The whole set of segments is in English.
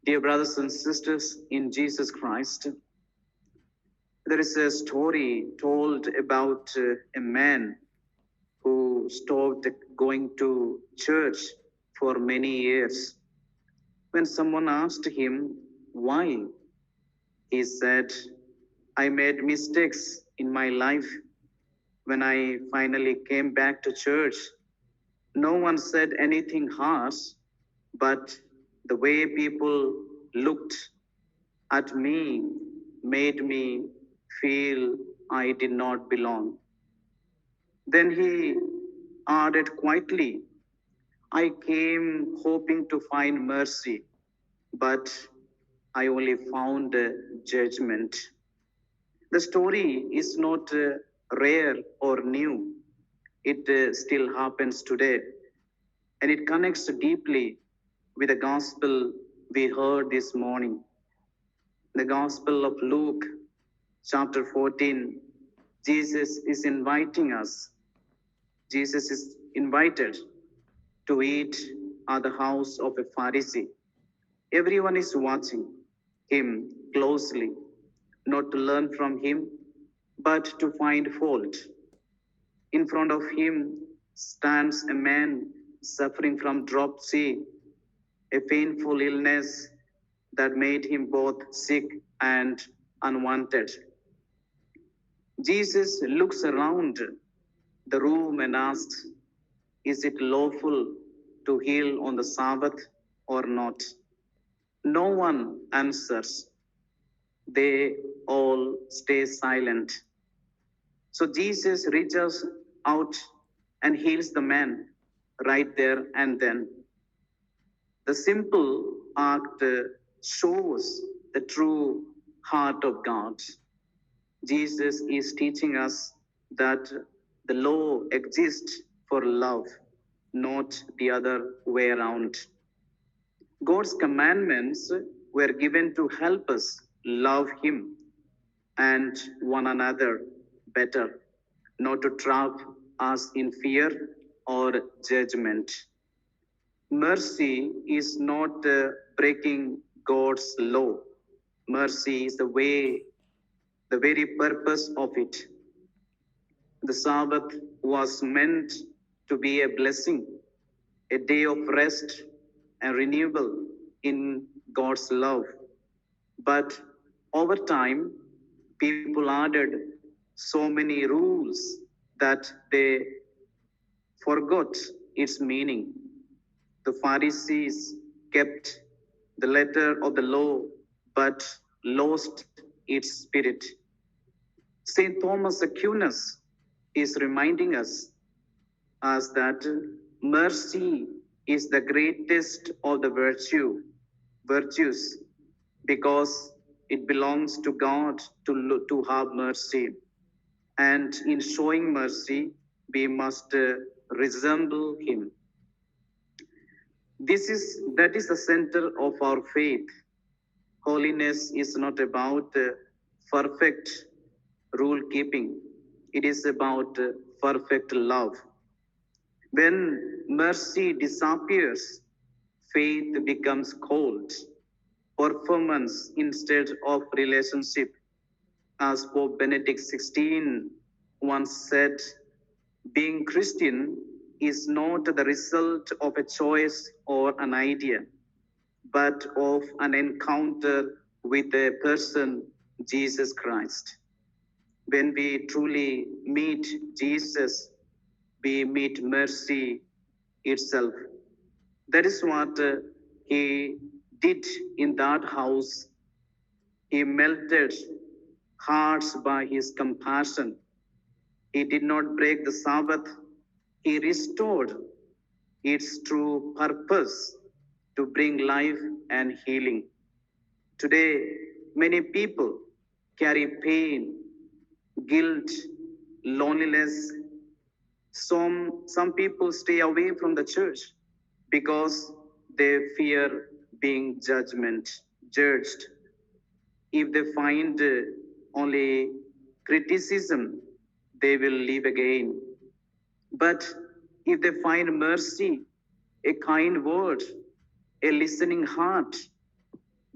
Dear brothers and sisters in Jesus Christ, there is a story told about a man who stopped going to church for many years. When someone asked him why, he said, I made mistakes in my life. When I finally came back to church, no one said anything harsh, but the way people looked at me made me feel I did not belong. Then he added quietly, I came hoping to find mercy, but I only found judgment. The story is not rare or new. It still happens today, and it connects deeply with the gospel we heard this morning. The Gospel of Luke, chapter 14, Jesus is inviting us. Jesus is invited to eat at the house of a Pharisee. Everyone is watching him closely, not to learn from him, but to find fault. In front of him stands a man suffering from dropsy, a painful illness that made him both sick and unwanted. Jesus looks around the room and asks, is it lawful to heal on the Sabbath or not? No one answers. They all stay silent. So Jesus reaches out and heals the man right there and then. The simple act shows the true heart of God. Jesus is teaching us that the law exists for love, not the other way around. God's commandments were given to help us love Him and one another better, not to trap us in fear or judgment. Mercy is not breaking God's law. Mercy is the very purpose of it. The Sabbath was meant to be a blessing, a day of rest and renewal in God's love. But over time, people added so many rules that they forgot its meaning. The Pharisees kept the letter of the law but lost its spirit. St. Thomas Aquinas is reminding us that mercy is the greatest of the virtues, because it belongs to God to have mercy. And in showing mercy, we must resemble Him. That is the center of our faith. Holiness is not about perfect rule keeping. It is about perfect love. When mercy disappears, faith becomes cold, performance instead of relationship. As Pope Benedict XVI once said, being Christian is not the result of a choice or an idea, but of an encounter with a person, Jesus Christ. When we truly meet Jesus, we meet mercy itself. That is what he did in that house. He melted hearts by his compassion. He did not break the Sabbath. He restored its true purpose to bring life and healing. Today, many people carry pain, guilt, loneliness. Some people stay away from the church because they fear being judged. If they find only criticism, they will leave again. But if they find mercy, a kind word, a listening heart,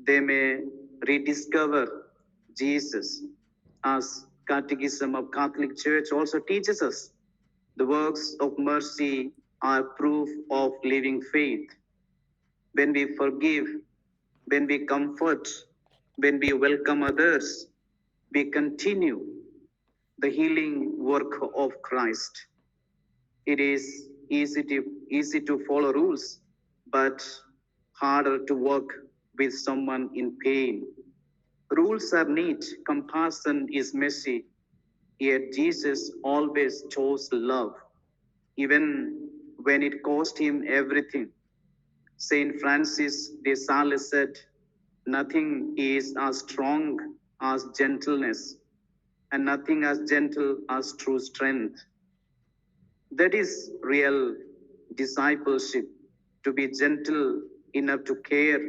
they may rediscover Jesus. As Catechism of Catholic Church also teaches us, the works of mercy are proof of living faith. When we forgive, when we comfort, when we welcome others, we continue the healing work of Christ. It is easy to follow rules, but harder to work with someone in pain. Rules are neat, compassion is messy, yet Jesus always chose love, even when it cost him everything. Saint Francis de Sales said, "Nothing is as strong as gentleness, and nothing as gentle as true strength." That is real discipleship, to be gentle enough to care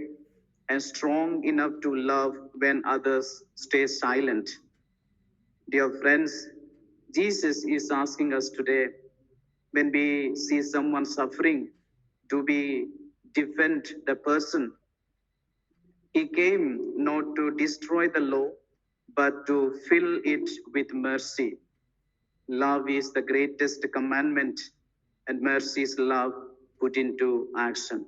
and strong enough to love when others stay silent. Dear friends, Jesus is asking us today, when we see someone suffering, do we defend the person? He came not to destroy the law, but to fill it with mercy. Love is the greatest commandment, and mercy is love put into action.